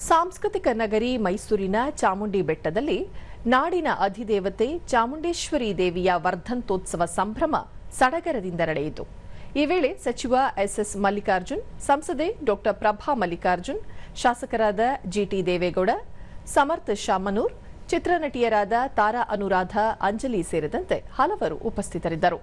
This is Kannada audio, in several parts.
ಸಾಂಸ್ಕೃತಿಕ ನಗರಿ ಮೈಸೂರಿನ ಚಾಮುಂಡಿ ಬೆಟ್ಟದಲ್ಲಿ ನಾಡಿನ ಅಧಿದೇವತೆ ಚಾಮುಂಡೇಶ್ವರಿ ದೇವಿಯ ವರ್ಧಂತೋತ್ಸವ ಸಂಭ್ರಮ ಸಡಗರದಿಂದ ನಡೆಯಿತು. ಈ ವೇಳೆ ಸಚಿವ ಎಸ್ಎಸ್ ಮಲ್ಲಿಕಾರ್ಜುನ್, ಸಂಸದೆ ಡಾ ಪ್ರಭಾ ಮಲ್ಲಿಕಾರ್ಜುನ್, ಶಾಸಕರಾದ ಜಿಟಿ ದೇವೇಗೌಡ, ಸಮರ್ಥ ಶಾಮನೂರ್, ಚಿತ್ರನಟಿಯರಾದ ತಾರಾ ಅನುರಾಧ, ಅಂಜಲಿ ಸೇರಿದಂತೆ ಹಲವರು ಉಪಸ್ಥಿತರಿದ್ದರು.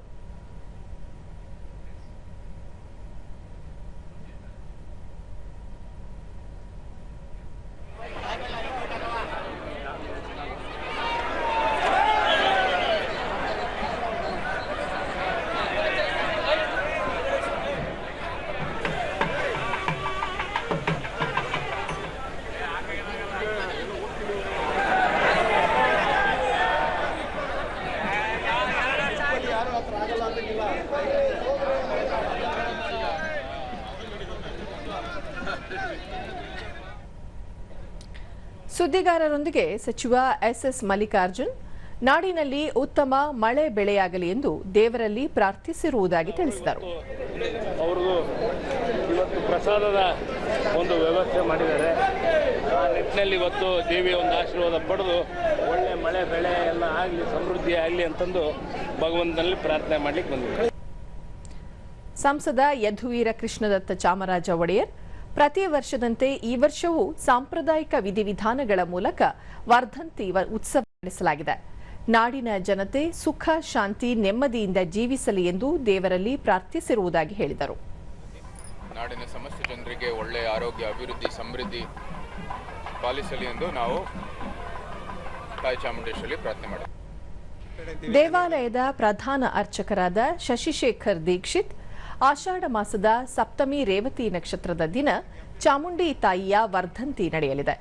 ಸುದ್ದಿಗಾರರೊಂದಿಗೆ ಸಚಿವ ಎಸ್ಎಸ್ ಮಲ್ಲಿಕಾರ್ಜುನ್ ನಾಡಿನಲ್ಲಿ ಉತ್ತಮ ಮಳೆ ಬೆಳೆಯಾಗಲಿ ಎಂದು ದೇವರಲ್ಲಿ ಪ್ರಾರ್ಥಿಸಿರುವುದಾಗಿ ತಿಳಿಸಿದರು. ಅವರಿಗೂ ಇವತ್ತು ಪ್ರಸಾದದ ಒಂದು ವ್ಯವಸ್ಥೆ ಮಾಡಿದ್ದಾರೆ. ಆ ನಿಟ್ಟಿನಲ್ಲಿ ಇವತ್ತು ದೇವಿಯ ಒಂದು ಆಶೀರ್ವಾದ ಪಡೆದು ಒಳ್ಳೆ ಮಳೆ ಬೆಳೆ ಎಲ್ಲ ಆಗಲಿ, ಸಮೃದ್ಧಿ ಆಗಲಿ ಅಂತಂದು ಭಗವಂತನಲ್ಲಿ ಪ್ರಾರ್ಥನೆ ಮಾಡಲಿಕ್ಕೆ ಬಂದಿದ್ದಾರೆ. ಸಂಸದ ಯದುವೀರ ಕೃಷ್ಣದತ್ತ ಚಾಮರಾಜ ಒಡೆಯರ್ ಪ್ರತಿ ವರ್ಷದಂತೆ ಈ ವರ್ಷವೂ ಸಾಂಪ್ರದಾಯಿಕ ವಿಧಿವಿಧಾನಗಳ ಮೂಲಕ ವರ್ಧಂತಿ ಉತ್ಸವ ನಡೆಸಲಾಗಿದೆ. ನಾಡಿನ ಜನತೆ ಸುಖ, ಶಾಂತಿ, ನೆಮ್ಮದಿಯಿಂದ ಜೀವಿಸಲಿ ಎಂದು ದೇವರಲ್ಲಿ ಪ್ರಾರ್ಥಿಸಿರುವುದಾಗಿ ಹೇಳಿದರು. ನಾಡಿನ ಸಮಸ್ತ ಜನರಿಗೆ ಒಳ್ಳೆಯ ಆರೋಗ್ಯ, ಅಭಿವೃದ್ಧಿ, ಸಮೃದ್ಧಿ ಪಾಲಿಸಲಿ ಎಂದು ನಾವು ತಾಯಿ ಚಾಮುಂಡೇಶ್ವರಿ ಪ್ರಾರ್ಥನೆ ಮಾಡಿದ್ದೇವೆ. ದೇವಾಲಯದ ಪ್ರಧಾನ ಅರ್ಚಕರಾದ ಶಶಿಶೇಖರ್ ದೀಕ್ಷಿತ್ ಆಷಾಢ ಮಾಸದ ಸಪ್ತಮಿ ರೇವತಿ ನಕ್ಷತ್ರದ ದಿನ ಚಾಮುಂಡಿ ತಾಯಿಯ ವರ್ಧಂತಿ ನಡೆಯಲಿದೆ.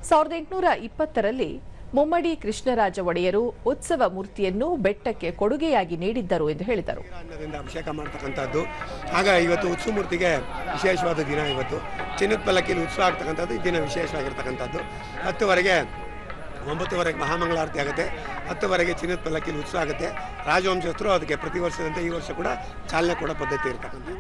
1820ರಲ್ಲಿ ಮುಮ್ಮಡಿ ಕೃಷ್ಣರಾಜ ಒಡೆಯರು ಉತ್ಸವ ಮೂರ್ತಿಯನ್ನು ಬೆಟ್ಟಕ್ಕೆ ಕೊಡುಗೆಯಾಗಿ ನೀಡಿದ್ದರು ಎಂದು ಹೇಳಿದರು. ಅಭಿಷೇಕ ಮಾಡತಕ್ಕಂಥದ್ದು, ಆಗ ಇವತ್ತು ಉತ್ಸವ ಮೂರ್ತಿಗೆ ವಿಶೇಷವಾದ ದಿನ. ಇವತ್ತು ಚಿನ್ನದ ಪಲ್ಲಕ್ಕಿಯಲ್ಲಿ ಉತ್ಸವ ಆಗ್ತಕ್ಕಂಥದ್ದು ಈ ದಿನ ವಿಶೇಷವಾಗಿರ್ತಕ್ಕಂಥದ್ದು. 10ವರೆಗೆ 9ವರೆಗೆ ಮಹಾಮಂಗಳಾರತಿ ಆಗುತ್ತೆ. 10ವರೆಗೆ ಚಿನ್ನದ ಪಲ್ಲಕ್ಕಿಯಲ್ಲಿ ಉತ್ಸವ ಆಗುತ್ತೆ. ರಾಜವಂಶಸ್ಥರು ಅದಕ್ಕೆ ಪ್ರತಿ ವರ್ಷದಂತೆ ಈ ವರ್ಷ ಕೂಡ ಚಾಲನೆ ಕೊಡೋ ಪದ್ಧತಿ ಇರ್ತಕ್ಕಂಥದ್ದು.